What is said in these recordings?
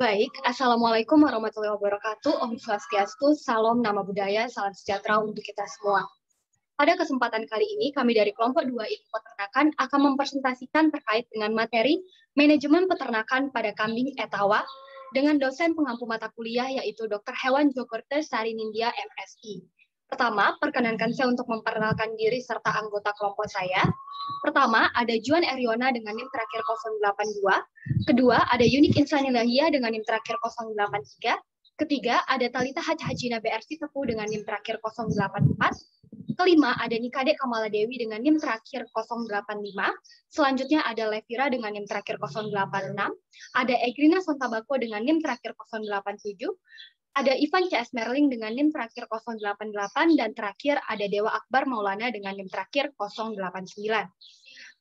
Baik, Assalamualaikum warahmatullahi wabarakatuh. Om Swastiastu, Salam Nama Budaya, Salam Sejahtera untuk kita semua. Pada kesempatan kali ini, kami dari kelompok 2 Ilmu Peternakan akan mempresentasikan terkait dengan materi Manajemen Peternakan pada Kambing Etawa dengan dosen pengampu mata kuliah yaitu Dr. Hewan Jogorte Sari Nindya, MSI. Pertama, perkenankan saya untuk memperkenalkan diri serta anggota kelompok saya. Pertama, ada Juan Eriona dengan NIM terakhir 082. Kedua, ada Yunik Insanilahia dengan NIM terakhir 083. Ketiga, ada Talita Hajina BRC Tepu dengan NIM terakhir 084. Kelima, ada Nikade Kamala Dewi dengan NIM terakhir 085. Selanjutnya ada Levira dengan NIM terakhir 086. Ada Egrina Sontabako dengan NIM terakhir 087. Ada Ivan CS Merling dengan NIM terakhir 088. Dan terakhir ada Dewa Akbar Maulana dengan NIM terakhir 089.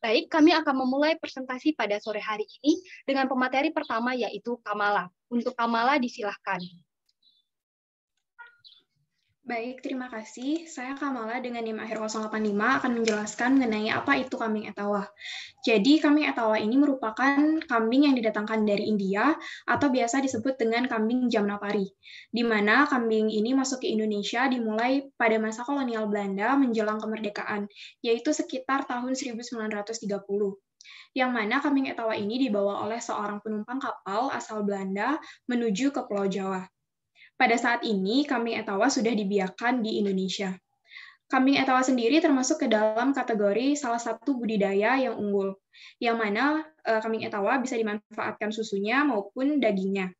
Baik, kami akan memulai presentasi pada sore hari ini dengan pemateri pertama yaitu Kamala. Untuk Kamala disilahkan. Baik, terima kasih. Saya Kamala dengan NIM akhir 085 akan menjelaskan mengenai apa itu kambing etawa. Jadi, kambing etawa ini merupakan kambing yang didatangkan dari India atau biasa disebut dengan kambing Jamnapari, di mana kambing ini masuk ke Indonesia dimulai pada masa kolonial Belanda menjelang kemerdekaan, yaitu sekitar tahun 1930. Yang mana kambing etawa ini dibawa oleh seorang penumpang kapal asal Belanda menuju ke Pulau Jawa. Pada saat ini, kambing etawa sudah dibiakkan di Indonesia. Kambing etawa sendiri termasuk ke dalam kategori salah satu budidaya yang unggul, yang mana kambing etawa bisa dimanfaatkan susunya maupun dagingnya.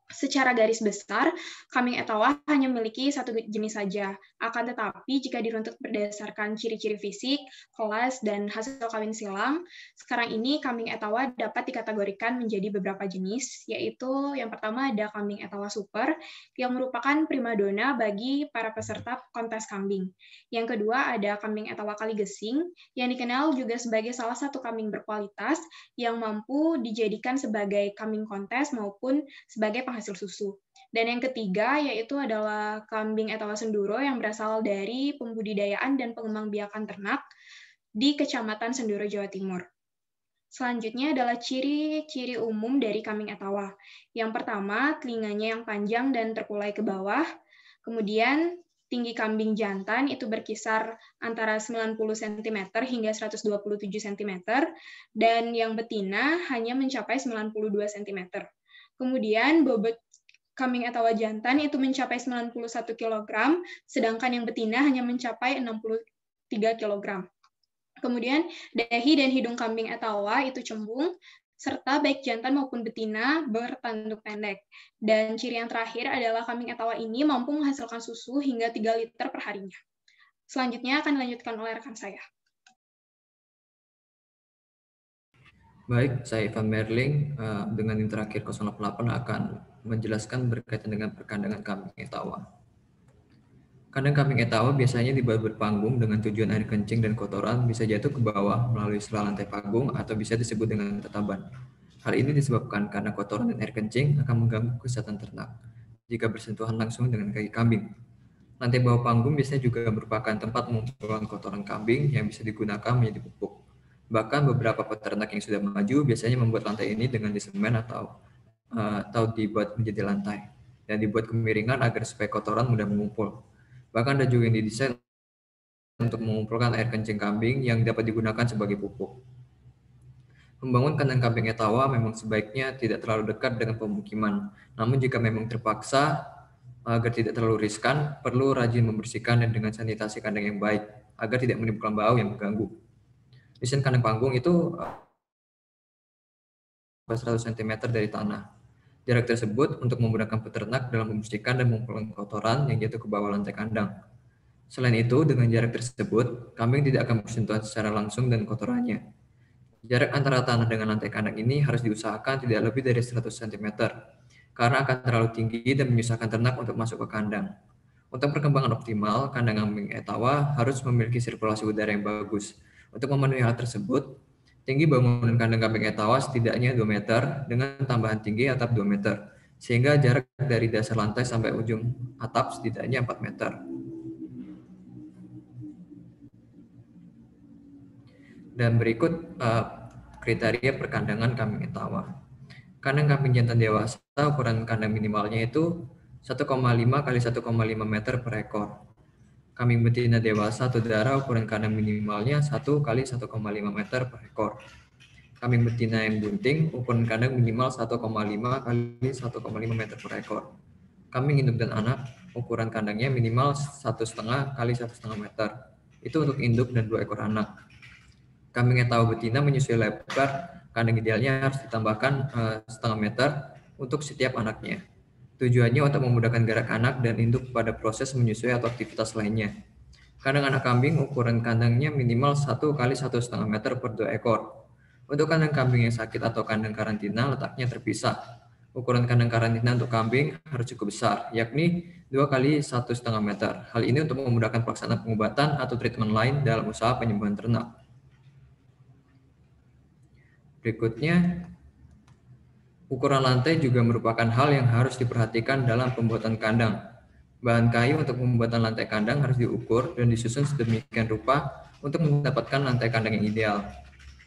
Secara garis besar, kambing etawa hanya memiliki satu jenis saja. Akan tetapi, jika diruntut berdasarkan ciri-ciri fisik, kelas, dan hasil kawin silang, sekarang ini kambing etawa dapat dikategorikan menjadi beberapa jenis, yaitu yang pertama ada kambing etawa super, yang merupakan primadona bagi para peserta kontes kambing. Yang kedua ada kambing etawa kaligesing, yang dikenal juga sebagai salah satu kambing berkualitas, yang mampu dijadikan sebagai kambing kontes maupun sebagai penghasil susu. Dan yang ketiga yaitu adalah kambing etawa Senduro yang berasal dari pembudidayaan dan pengembangbiakan ternak di Kecamatan Senduro, Jawa Timur. Selanjutnya adalah ciri-ciri umum dari kambing etawa. Yang pertama, telinganya yang panjang dan terkulai ke bawah. Kemudian tinggi kambing jantan itu berkisar antara 90 cm hingga 127 cm, dan yang betina hanya mencapai 92 cm. Kemudian bobot kambing etawa jantan itu mencapai 91 kg, sedangkan yang betina hanya mencapai 63 kg. Kemudian dahi dan hidung kambing etawa itu cembung, serta baik jantan maupun betina bertanduk pendek. Dan ciri yang terakhir adalah kambing etawa ini mampu menghasilkan susu hingga 3 liter per harinya. Selanjutnya akan dilanjutkan oleh rekan saya. Baik, saya Ivan Merling dengan yang terakhir 088 akan menjelaskan berkaitan dengan perkandangan kambing etawa. Kandang kambing etawa biasanya dibuat berpanggung dengan tujuan air kencing dan kotoran bisa jatuh ke bawah melalui sela lantai panggung atau bisa disebut dengan tataban. Hal ini disebabkan karena kotoran dan air kencing akan mengganggu kesehatan ternak jika bersentuhan langsung dengan kaki kambing. Lantai bawah panggung biasanya juga merupakan tempat mengumpulkan kotoran kambing yang bisa digunakan menjadi pupuk. Bahkan beberapa peternak yang sudah maju biasanya membuat lantai ini dengan disemen atau dibuat menjadi lantai dan dibuat kemiringan agar supaya kotoran mudah mengumpul. Bahkan ada juga yang didesain untuk mengumpulkan air kencing kambing yang dapat digunakan sebagai pupuk. Membangun kandang kambing etawa memang sebaiknya tidak terlalu dekat dengan pemukiman. Namun jika memang terpaksa agar tidak terlalu riskan, perlu rajin membersihkan dan dengan sanitasi kandang yang baik agar tidak menimbulkan bau yang mengganggu. Desain kandang panggung itu 100 cm dari tanah. Jarak tersebut untuk memudahkan peternak dalam membersihkan dan mengumpulkan kotoran yang jatuh ke bawah lantai kandang. Selain itu, dengan jarak tersebut, kambing tidak akan bersentuhan secara langsung dengan kotorannya. Jarak antara tanah dengan lantai kandang ini harus diusahakan tidak lebih dari 100 cm, karena akan terlalu tinggi dan menyusahkan ternak untuk masuk ke kandang. Untuk perkembangan optimal, kandang kambing etawa harus memiliki sirkulasi udara yang bagus. Untuk memenuhi hal tersebut, tinggi bangunan kandang kambing etawa setidaknya 2 meter dengan tambahan tinggi atap 2 meter, sehingga jarak dari dasar lantai sampai ujung atap setidaknya 4 meter. Dan berikut kriteria perkandangan kambing etawa. Kandang kambing jantan dewasa ukuran kandang minimalnya itu 1,5 kali 1,5 meter per ekor. Kambing betina dewasa atau darah ukuran kandang minimalnya 1 kali 1,5 meter per ekor. Kambing betina yang bunting ukuran kandang minimal 1,5 kali 1,5 meter per ekor. Kambing induk dan anak ukuran kandangnya minimal 1,5 kali 1,5 meter. Itu untuk induk dan 2 ekor anak. Kambing etawa betina menyusui lebar kandang idealnya harus ditambahkan setengah meter untuk setiap anaknya. Tujuannya untuk memudahkan gerak anak dan induk pada proses menyusui atau aktivitas lainnya. Kandang anak kambing ukuran kandangnya minimal 1 kali 1,5 meter per 2 ekor. Untuk kandang kambing yang sakit atau kandang karantina letaknya terpisah. Ukuran kandang karantina untuk kambing harus cukup besar, yakni 2 kali 1,5 meter. Hal ini untuk memudahkan pelaksanaan pengobatan atau treatment lain dalam usaha penyembuhan ternak. Berikutnya, ukuran lantai juga merupakan hal yang harus diperhatikan dalam pembuatan kandang. Bahan kayu untuk pembuatan lantai kandang harus diukur dan disusun sedemikian rupa untuk mendapatkan lantai kandang yang ideal.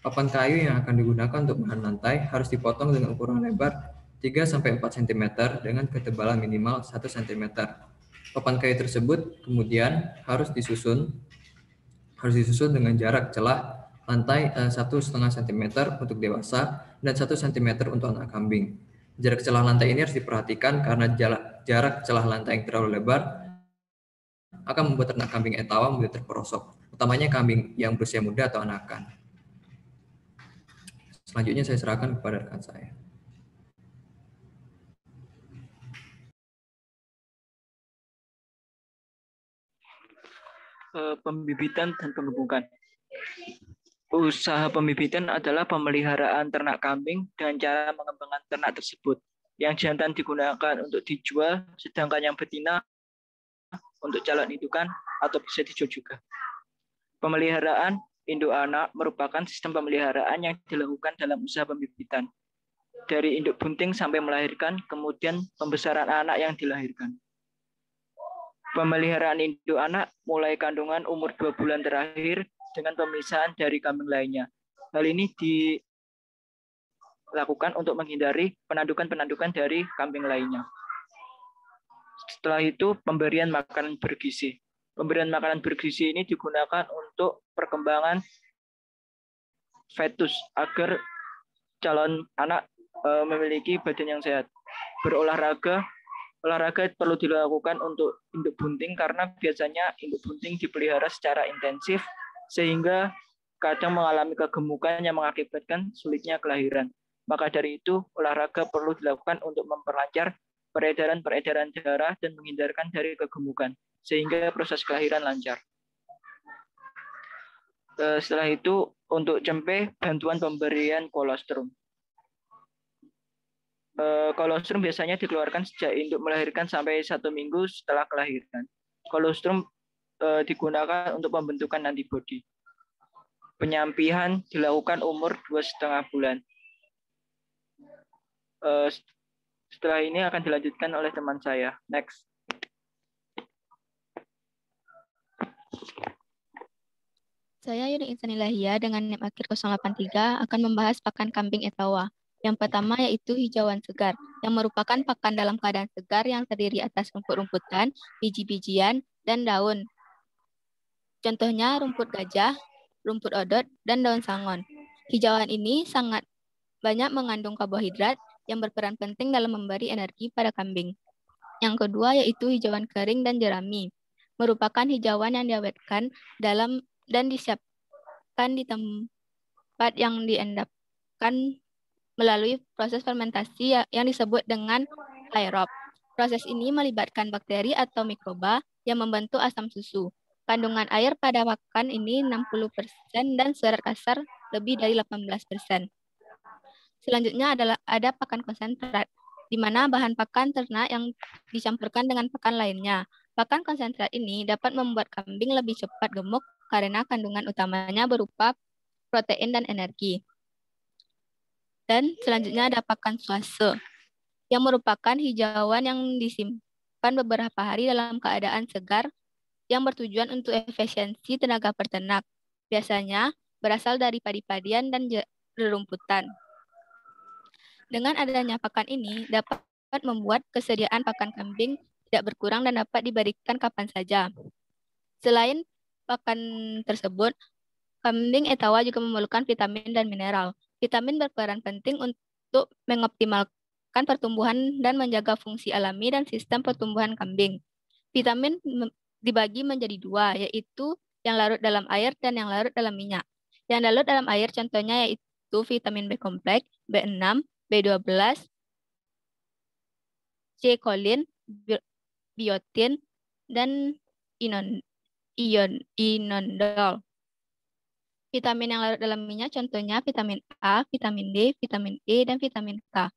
Papan kayu yang akan digunakan untuk bahan lantai harus dipotong dengan ukuran lebar 3-4 cm dengan ketebalan minimal 1 cm. Papan kayu tersebut kemudian harus disusun dengan jarak celah lantai 1,5 cm untuk dewasa dan 1 cm untuk anak kambing. Jarak celah lantai ini harus diperhatikan karena jarak celah lantai yang terlalu lebar akan membuat ternak kambing etawa mudah terperosok, utamanya kambing yang berusia muda atau anakan. Selanjutnya saya serahkan kepada rekan saya. Pembibitan dan pengemukan. Usaha pembibitan adalah pemeliharaan ternak kambing dengan cara mengembangkan ternak tersebut. Yang jantan digunakan untuk dijual, sedangkan yang betina untuk calon indukan atau bisa dijual juga. Pemeliharaan induk anak merupakan sistem pemeliharaan yang dilakukan dalam usaha pembibitan. Dari induk bunting sampai melahirkan, kemudian pembesaran anak yang dilahirkan. Pemeliharaan induk anak mulai kandungan umur 2 bulan terakhir dengan pemisahan dari kambing lainnya. Hal ini dilakukan untuk menghindari penandukan-penandukan dari kambing lainnya. Setelah itu, pemberian makanan bergizi. Pemberian makanan bergizi ini digunakan untuk perkembangan fetus agar calon anak memiliki badan yang sehat. Berolahraga perlu dilakukan untuk induk bunting karena biasanya induk bunting dipelihara secara intensif sehingga kadang mengalami kegemukan yang mengakibatkan sulitnya kelahiran. Maka dari itu, olahraga perlu dilakukan untuk memperlancar peredaran darah dan menghindarkan dari kegemukan sehingga proses kelahiran lancar. Setelah itu, untuk cempe, bantuan pemberian kolostrum. Kolostrum biasanya dikeluarkan sejak induk melahirkan sampai 1 minggu setelah kelahiran. Kolostrum digunakan untuk pembentukan antibodi. Penyampihan dilakukan umur 2,5 bulan. Setelah ini akan dilanjutkan oleh teman saya. Next. Saya Yuni Insan Ilahia dengan NIM akhir 083 akan membahas pakan kambing etawa. Yang pertama yaitu hijauan segar, yang merupakan pakan dalam keadaan segar yang terdiri atas rumput-rumputan, biji-bijian, dan daun. Contohnya rumput gajah, rumput odot, dan daun sangon. Hijauan ini sangat banyak mengandung karbohidrat yang berperan penting dalam memberi energi pada kambing. Yang kedua yaitu hijauan kering dan jerami, merupakan hijauan yang diawetkan dalam dan disiapkan di tempat yang diendapkan melalui proses fermentasi yang disebut dengan aerob. Proses ini melibatkan bakteri atau mikroba yang membentuk asam susu. Kandungan air pada pakan ini 60% dan serat kasar lebih dari 18%. Selanjutnya ada pakan konsentrat, di mana bahan pakan ternak yang dicampurkan dengan pakan lainnya. Pakan konsentrat ini dapat membuat kambing lebih cepat gemuk karena kandungan utamanya berupa protein dan energi. Dan selanjutnya ada pakan suase, yang merupakan hijauan yang disimpan beberapa hari dalam keadaan segar yang bertujuan untuk efisiensi tenaga peternak. Biasanya berasal dari padi-padian dan rerumputan. Dengan adanya pakan ini dapat membuat kesediaan pakan kambing tidak berkurang dan dapat diberikan kapan saja. Selain pakan tersebut, kambing etawa juga memerlukan vitamin dan mineral. Vitamin berperan penting untuk mengoptimalkan pertumbuhan dan menjaga fungsi alami dan sistem pertumbuhan kambing. Vitamin dibagi menjadi dua, yaitu yang larut dalam air dan yang larut dalam minyak. Yang larut dalam air contohnya yaitu vitamin B kompleks, B6, B12, C kolin, biotin, dan inondol. Vitamin yang larut dalam minyak contohnya vitamin A, vitamin D, vitamin E, dan vitamin K.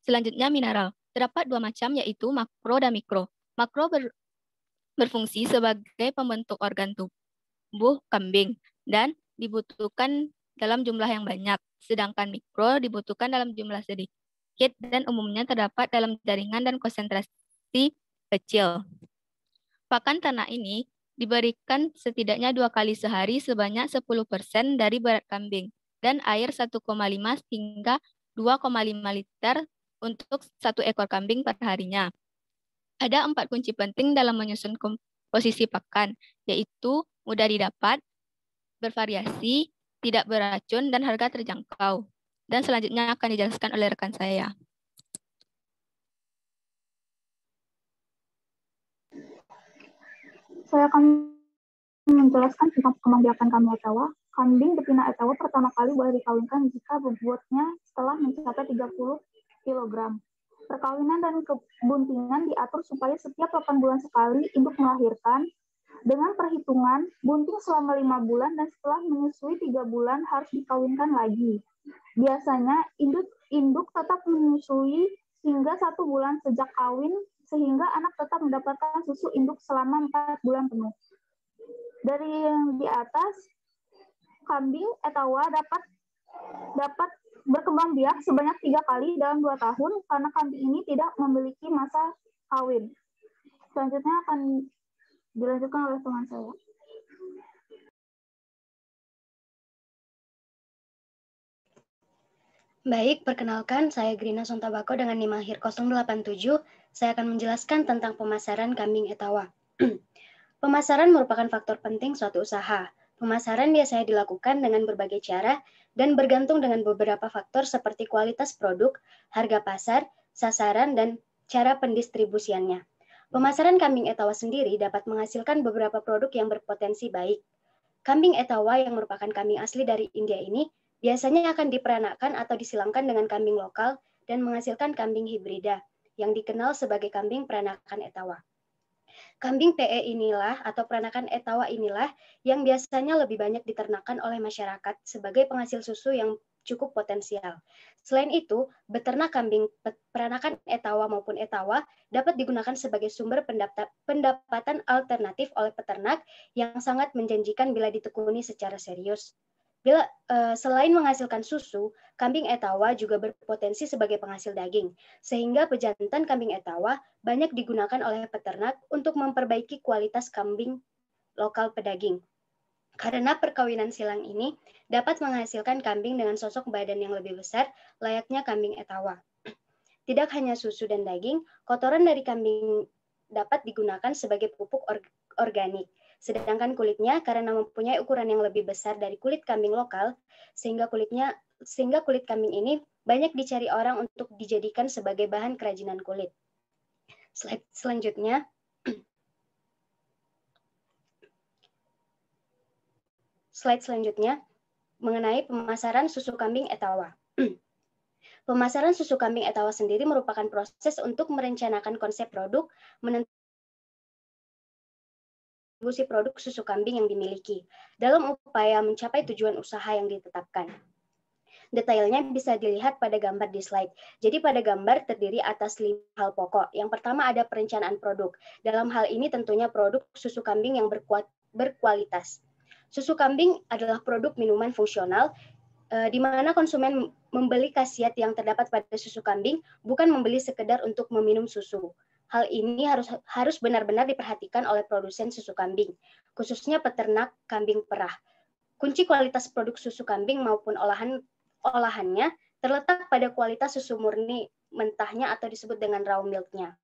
Selanjutnya mineral. Terdapat dua macam yaitu makro dan mikro. Makro berfungsi sebagai pembentuk organ tubuh kambing dan dibutuhkan dalam jumlah yang banyak, sedangkan mikro dibutuhkan dalam jumlah sedikit dan umumnya terdapat dalam jaringan dan konsentrasi kecil. Pakan ternak ini diberikan setidaknya 2 kali sehari sebanyak 10% dari berat kambing dan air 1,5 hingga 2,5 liter untuk 1 ekor kambing per harinya. Ada 4 kunci penting dalam menyusun komposisi pakan, yaitu mudah didapat, bervariasi, tidak beracun, dan harga terjangkau. Dan selanjutnya akan dijelaskan oleh rekan saya. Saya akan menjelaskan tentang perkembang kambing etawa. Kambing betina etawa pertama kali boleh dikawinkan jika bobotnya setelah mencapai 30 kg. Perkawinan dan kebuntingan diatur supaya setiap 8 bulan sekali induk melahirkan. Dengan perhitungan, bunting selama 5 bulan dan setelah menyusui 3 bulan harus dikawinkan lagi. Biasanya induk tetap menyusui hingga 1 bulan sejak kawin, sehingga anak tetap mendapatkan susu induk selama 4 bulan penuh. Dari yang di atas, kambing etawa dapat berkembang biak sebanyak 3 kali dalam 2 tahun karena kambing ini tidak memiliki masa kawin. Selanjutnya akan dilanjutkan oleh teman saya. Baik, perkenalkan saya Grina Sontabako dengan NIM akhir 087. Saya akan menjelaskan tentang pemasaran kambing etawa. Pemasaran merupakan faktor penting suatu usaha. Pemasaran biasanya dilakukan dengan berbagai cara dan bergantung dengan beberapa faktor seperti kualitas produk, harga pasar, sasaran, dan cara pendistribusiannya. Pemasaran kambing etawa sendiri dapat menghasilkan beberapa produk yang berpotensi baik. Kambing etawa yang merupakan kambing asli dari India ini biasanya akan diperanakkan atau disilangkan dengan kambing lokal dan menghasilkan kambing hibrida yang dikenal sebagai kambing peranakan etawa. Kambing PE inilah atau peranakan etawa inilah yang biasanya lebih banyak diternakan oleh masyarakat sebagai penghasil susu yang cukup potensial. Selain itu, beternak kambing peranakan etawa maupun etawa dapat digunakan sebagai sumber pendapatan alternatif oleh peternak yang sangat menjanjikan bila ditekuni secara serius. Selain menghasilkan susu, kambing etawa juga berpotensi sebagai penghasil daging, sehingga pejantan kambing etawa banyak digunakan oleh peternak untuk memperbaiki kualitas kambing lokal pedaging. Karena perkawinan silang ini dapat menghasilkan kambing dengan sosok badan yang lebih besar, layaknya kambing etawa. Tidak hanya susu dan daging, kotoran dari kambing dapat digunakan sebagai pupuk organik. Sedangkan kulitnya karena mempunyai ukuran yang lebih besar dari kulit kambing lokal, sehingga kulit kambing ini banyak dicari orang untuk dijadikan sebagai bahan kerajinan kulit. Slide selanjutnya. Slide selanjutnya mengenai pemasaran susu kambing etawa. Pemasaran susu kambing etawa sendiri merupakan proses untuk merencanakan konsep produk, distribusi produk susu kambing yang dimiliki dalam upaya mencapai tujuan usaha yang ditetapkan. Detailnya bisa dilihat pada gambar di slide. Jadi pada gambar terdiri atas 5 hal pokok. Yang pertama ada perencanaan produk. Dalam hal ini tentunya produk susu kambing yang berkualitas. Susu kambing adalah produk minuman fungsional di mana konsumen membeli khasiat yang terdapat pada susu kambing, bukan membeli sekedar untuk meminum susu. Hal ini harus benar-benar diperhatikan oleh produsen susu kambing, khususnya peternak kambing perah. Kunci kualitas produk susu kambing maupun olahannya terletak pada kualitas susu murni mentahnya atau disebut dengan raw milk-nya.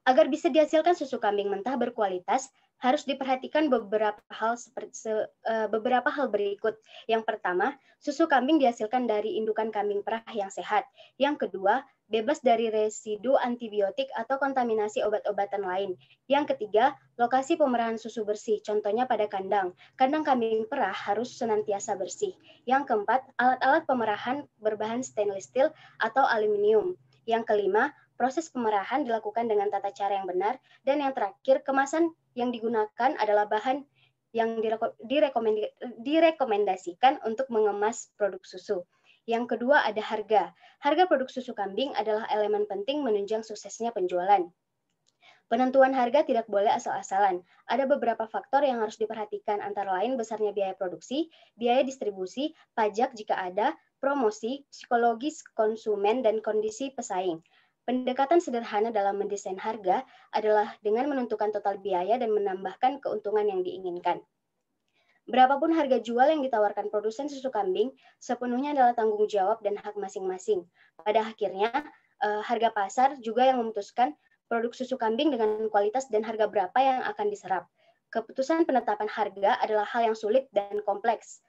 Agar bisa dihasilkan susu kambing mentah berkualitas, harus diperhatikan beberapa hal berikut. Yang pertama, susu kambing dihasilkan dari indukan kambing perah yang sehat. Yang kedua, bebas dari residu antibiotik atau kontaminasi obat-obatan lain. Yang ketiga, lokasi pemerahan susu bersih, contohnya pada kandang. Kandang kambing perah harus senantiasa bersih. Yang keempat, alat-alat pemerahan berbahan stainless steel atau aluminium. Yang kelima, proses pemerahan dilakukan dengan tata cara yang benar. Dan yang terakhir, kemasan yang digunakan adalah bahan yang direkomendasikan untuk mengemas produk susu. Yang kedua ada harga. Harga produk susu kambing adalah elemen penting menunjang suksesnya penjualan. Penentuan harga tidak boleh asal-asalan. Ada beberapa faktor yang harus diperhatikan, antara lain besarnya biaya produksi, biaya distribusi, pajak jika ada, promosi, psikologis konsumen, dan kondisi pesaing. Pendekatan sederhana dalam mendesain harga adalah dengan menentukan total biaya dan menambahkan keuntungan yang diinginkan. Berapapun harga jual yang ditawarkan produsen susu kambing, sepenuhnya adalah tanggung jawab dan hak masing-masing. Pada akhirnya, harga pasar juga yang memutuskan produk susu kambing dengan kualitas dan harga berapa yang akan diserap. Keputusan penetapan harga adalah hal yang sulit dan kompleks.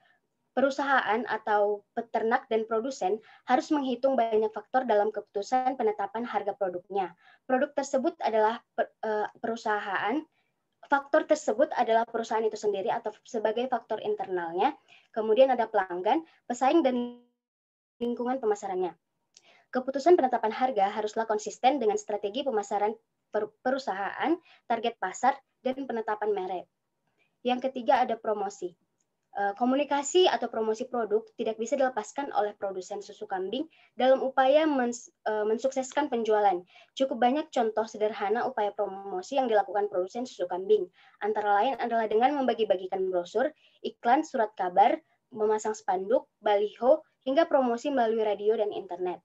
Perusahaan atau peternak dan produsen harus menghitung banyak faktor dalam keputusan penetapan harga produknya. Produk tersebut adalah perusahaan, faktor tersebut adalah perusahaan itu sendiri atau sebagai faktor internalnya. Kemudian ada pelanggan, pesaing, dan lingkungan pemasarannya. Keputusan penetapan harga haruslah konsisten dengan strategi pemasaran perusahaan, target pasar, dan penetapan merek. Yang ketiga ada promosi. Komunikasi atau promosi produk tidak bisa dilepaskan oleh produsen susu kambing dalam upaya mensukseskan penjualan. Cukup banyak contoh sederhana upaya promosi yang dilakukan produsen susu kambing. Antara lain adalah dengan membagi-bagikan brosur, iklan, surat kabar, memasang spanduk, baliho, hingga promosi melalui radio dan internet.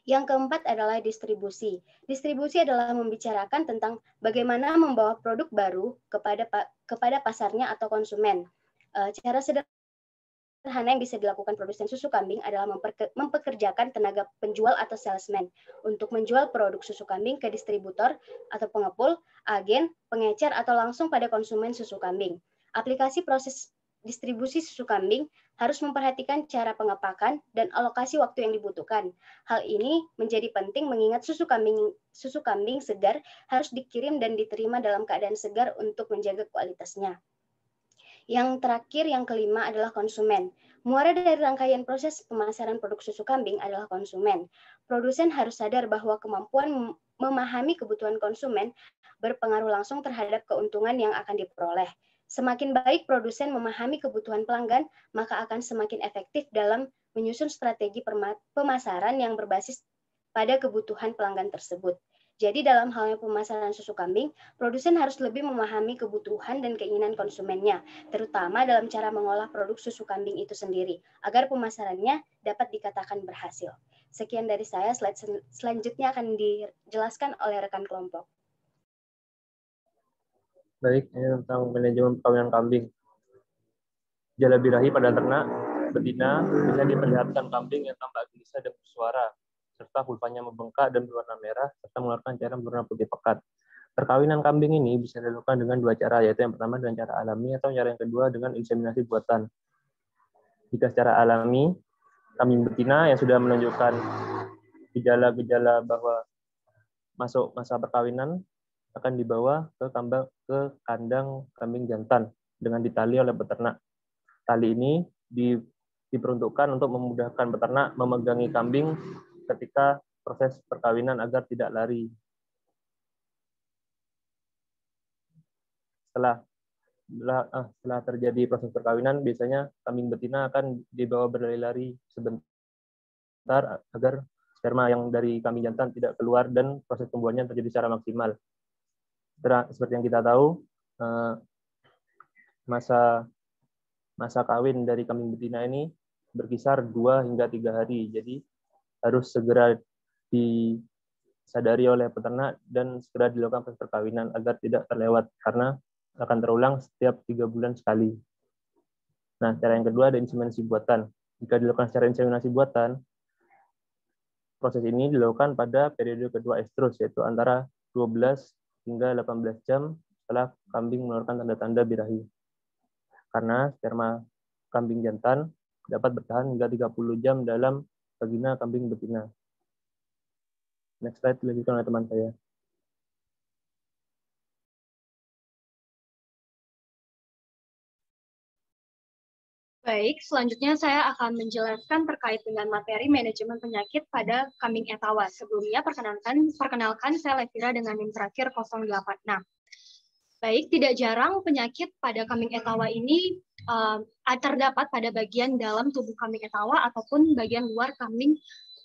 Yang keempat adalah distribusi. Distribusi adalah membicarakan tentang bagaimana membawa produk baru kepada pasarnya atau konsumen. Cara sederhana yang bisa dilakukan produsen susu kambing adalah mempekerjakan tenaga penjual atau salesman untuk menjual produk susu kambing ke distributor atau pengepul, agen, pengecer, atau langsung pada konsumen susu kambing. Aplikasi proses distribusi susu kambing harus memperhatikan cara pengepakan dan alokasi waktu yang dibutuhkan. Hal ini menjadi penting mengingat susu kambing segar harus dikirim dan diterima dalam keadaan segar untuk menjaga kualitasnya. Yang terakhir, yang kelima adalah konsumen. Muara dari rangkaian proses pemasaran produk susu kambing adalah konsumen. Produsen harus sadar bahwa kemampuan memahami kebutuhan konsumen berpengaruh langsung terhadap keuntungan yang akan diperoleh. Semakin baik produsen memahami kebutuhan pelanggan, maka akan semakin efektif dalam menyusun strategi pemasaran yang berbasis pada kebutuhan pelanggan tersebut. Jadi dalam halnya pemasaran susu kambing, produsen harus lebih memahami kebutuhan dan keinginan konsumennya, terutama dalam cara mengolah produk susu kambing itu sendiri, agar pemasarannya dapat dikatakan berhasil. Sekian dari saya, slide selanjutnya akan dijelaskan oleh rekan kelompok. Baik, ini tentang manajemen perkawinan kambing. Gejala birahi pada ternak betina bisa diperlihatkan kambing yang tampak gelisah dan bersuara, serta pulpanya membengkak dan berwarna merah, serta mengeluarkan cairan berwarna putih pekat. Perkawinan kambing ini bisa dilakukan dengan dua cara, yaitu yang pertama dengan cara alami atau cara yang kedua dengan inseminasi buatan. Jika secara alami, kambing betina yang sudah menunjukkan gejala-gejala bahwa masuk masa perkawinan akan dibawa ke kandang kambing jantan dengan ditali oleh peternak. Tali ini diperuntukkan untuk memudahkan peternak memegangi kambing ketika proses perkawinan agar tidak lari. Setelah terjadi proses perkawinan, biasanya kambing betina akan dibawa berlari-lari sebentar agar sperma yang dari kambing jantan tidak keluar dan proses pembuahannya terjadi secara maksimal. Seperti yang kita tahu, masa kawin dari kambing betina ini berkisar 2 hingga 3 hari. Jadi harus segera disadari oleh peternak dan segera dilakukan proses perkawinan agar tidak terlewat karena akan terulang setiap 3 bulan sekali. Nah, cara yang kedua ada inseminasi buatan. Jika dilakukan secara inseminasi buatan, proses ini dilakukan pada periode kedua estrus, yaitu antara 12 hingga 18 jam setelah kambing mengeluarkan tanda-tanda birahi. Karena sperma kambing jantan dapat bertahan hingga 30 jam dalam vagina kambing betina. Next slide dilanjutkan oleh teman saya. Baik, selanjutnya saya akan menjelaskan terkait dengan materi manajemen penyakit pada kambing etawa. Sebelumnya, perkenalkan saya Levira dengan NIM terakhir 086. Baik, tidak jarang penyakit pada kambing etawa ini terdapat pada bagian dalam tubuh kambing etawa ataupun bagian luar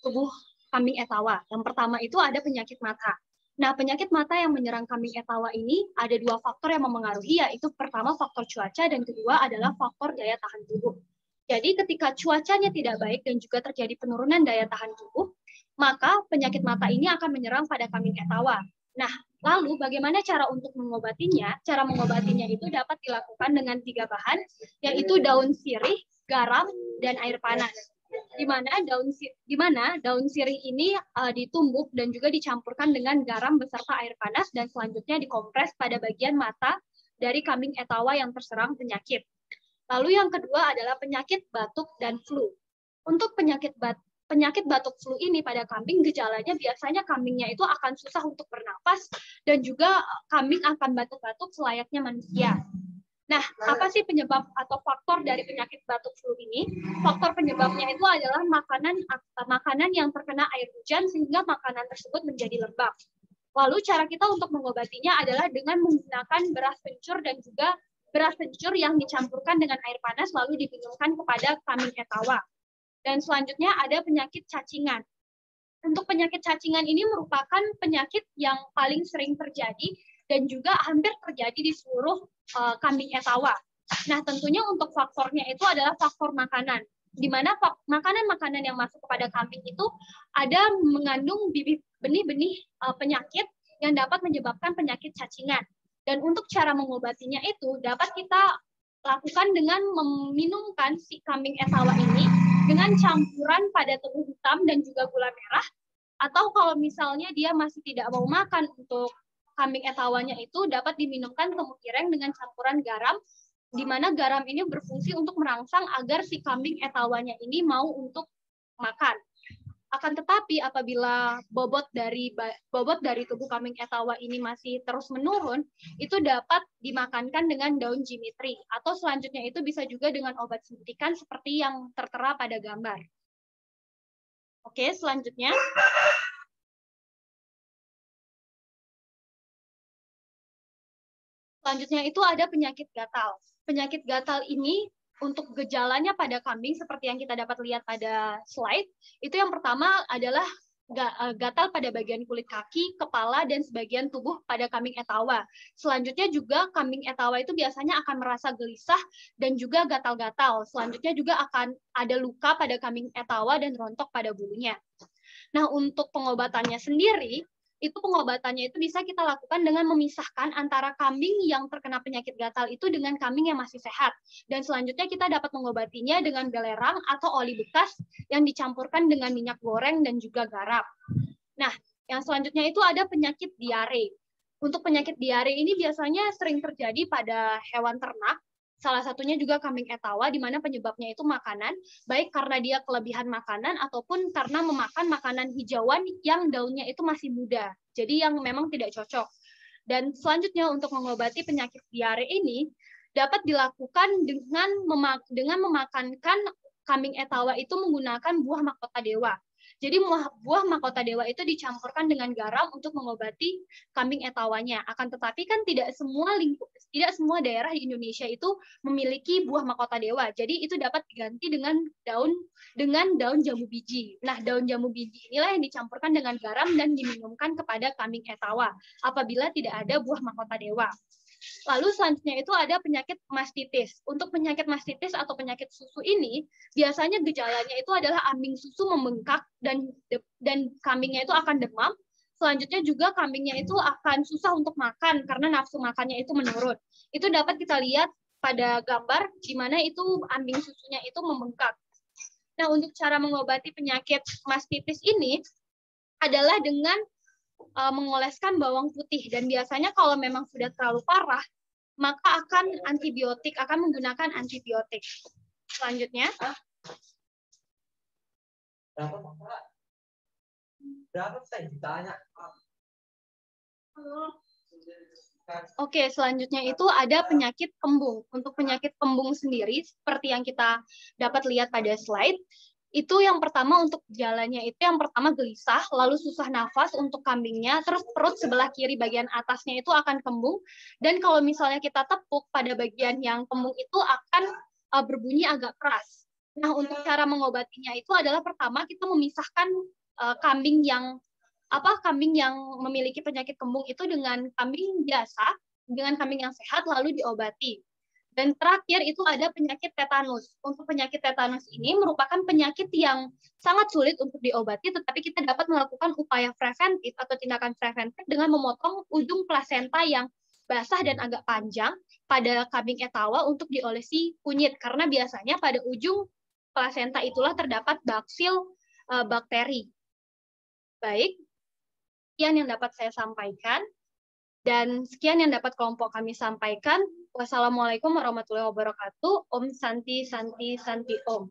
tubuh kambing etawa. Yang pertama itu ada penyakit mata. Nah, penyakit mata yang menyerang kambing etawa ini ada dua faktor yang memengaruhi, yaitu pertama faktor cuaca dan kedua adalah faktor daya tahan tubuh. Jadi ketika cuacanya tidak baik dan juga terjadi penurunan daya tahan tubuh, maka penyakit mata ini akan menyerang pada kambing etawa. Nah, lalu bagaimana cara untuk mengobatinya? Cara mengobatinya itu dapat dilakukan dengan 3 bahan, yaitu daun sirih, garam, dan air panas. Di mana daun sirih ini ditumbuk dan juga dicampurkan dengan garam beserta air panas dan selanjutnya dikompres pada bagian mata dari kambing etawa yang terserang penyakit. Lalu yang kedua adalah penyakit batuk dan flu. Untuk penyakit batuk flu ini pada kambing, gejalanya biasanya kambingnya itu akan susah untuk bernapas dan juga kambing akan batuk-batuk selayaknya manusia. Nah, apa sih penyebab atau faktor dari penyakit batuk flu ini? Faktor penyebabnya itu adalah makanan yang terkena air hujan sehingga makanan tersebut menjadi lembab. Lalu cara kita untuk mengobatinya adalah dengan menggunakan beras kencur dan juga beras kencur yang dicampurkan dengan air panas lalu diminumkan kepada kambing etawa. Dan selanjutnya ada penyakit cacingan. Untuk penyakit cacingan ini merupakan penyakit yang paling sering terjadi dan juga hampir terjadi di seluruh kambing etawa. Nah, tentunya untuk faktornya itu adalah faktor makanan, di mana makanan-makanan yang masuk kepada kambing itu ada mengandung benih-benih penyakit yang dapat menyebabkan penyakit cacingan. Dan untuk cara mengobatinya itu dapat kita lakukan dengan meminumkan si kambing etawa ini dengan campuran pada tebu hitam dan juga gula merah, atau kalau misalnya dia masih tidak mau makan untuk kambing etawanya itu dapat diminumkan temu kireng dengan campuran garam, di mana garam ini berfungsi untuk merangsang agar si kambing etawanya ini mau untuk makan. Akan tetapi apabila bobot dari tubuh kambing etawa ini masih terus menurun, itu dapat dimakankan dengan daun jimitri, atau selanjutnya itu bisa juga dengan obat suntikan seperti yang tertera pada gambar. Oke, selanjutnya. Selanjutnya itu ada penyakit gatal. Penyakit gatal ini untuk gejalanya pada kambing seperti yang kita dapat lihat pada slide, itu yang pertama adalah gatal pada bagian kulit kaki, kepala, dan sebagian tubuh pada kambing etawa. Selanjutnya juga kambing etawa itu biasanya akan merasa gelisah dan juga gatal-gatal. Selanjutnya juga akan ada luka pada kambing etawa dan rontok pada bulunya. Nah, untuk pengobatannya sendiri, pengobatannya itu bisa kita lakukan dengan memisahkan antara kambing yang terkena penyakit gatal itu dengan kambing yang masih sehat. Dan selanjutnya kita dapat mengobatinya dengan belerang atau oli bekas yang dicampurkan dengan minyak goreng dan juga garam. Nah, yang selanjutnya itu ada penyakit diare. Untuk penyakit diare ini biasanya sering terjadi pada hewan ternak. Salah satunya juga kambing etawa, di mana penyebabnya itu makanan, baik karena dia kelebihan makanan ataupun karena memakan makanan hijauan yang daunnya itu masih muda, jadi yang memang tidak cocok. Dan selanjutnya untuk mengobati penyakit diare ini dapat dilakukan dengan memakankan kambing etawa itu menggunakan buah mahkota dewa. Jadi buah mahkota dewa itu dicampurkan dengan garam untuk mengobati kambing etawanya. Akan tetapi kan tidak semua daerah di Indonesia itu memiliki buah mahkota dewa. Jadi itu dapat diganti dengan daun jambu biji. Nah, daun jambu biji inilah yang dicampurkan dengan garam dan diminumkan kepada kambing etawa apabila tidak ada buah mahkota dewa. Lalu selanjutnya itu ada penyakit mastitis. Untuk penyakit mastitis atau penyakit susu ini, biasanya gejalanya itu adalah ambing susu membengkak dan kambingnya itu akan demam. Selanjutnya juga kambingnya itu akan susah untuk makan karena nafsu makannya itu menurun. Itu dapat kita lihat pada gambar di mana itu ambing susunya itu membengkak. Nah, untuk cara mengobati penyakit mastitis ini adalah dengan mengoleskan bawang putih. Dan biasanya kalau memang sudah terlalu parah, maka akan menggunakan antibiotik. Selanjutnya. Berapa saya ditanya? Oke, selanjutnya itu ada penyakit kembung. Untuk penyakit kembung sendiri, seperti yang kita dapat lihat pada slide, itu yang pertama untuk gejalanya itu yang pertama gelisah, lalu susah nafas untuk kambingnya, terus perut sebelah kiri bagian atasnya itu akan kembung, dan kalau misalnya kita tepuk pada bagian yang kembung itu akan berbunyi agak keras. Nah, untuk cara mengobatinya itu adalah pertama kita memisahkan kambing yang memiliki penyakit kembung itu dengan kambing biasa, dengan kambing yang sehat lalu diobati. Dan terakhir itu ada penyakit tetanus. Untuk penyakit tetanus ini merupakan penyakit yang sangat sulit untuk diobati, tetapi kita dapat melakukan upaya preventif atau tindakan preventif dengan memotong ujung plasenta yang basah dan agak panjang pada kambing etawa untuk diolesi kunyit, karena biasanya pada ujung plasenta itulah terdapat baksil bakteri. Baik, sekian yang dapat saya sampaikan. Dan sekian yang dapat kelompok kami sampaikan. Wassalamualaikum warahmatullahi wabarakatuh. Om Santi Santi Santi Om.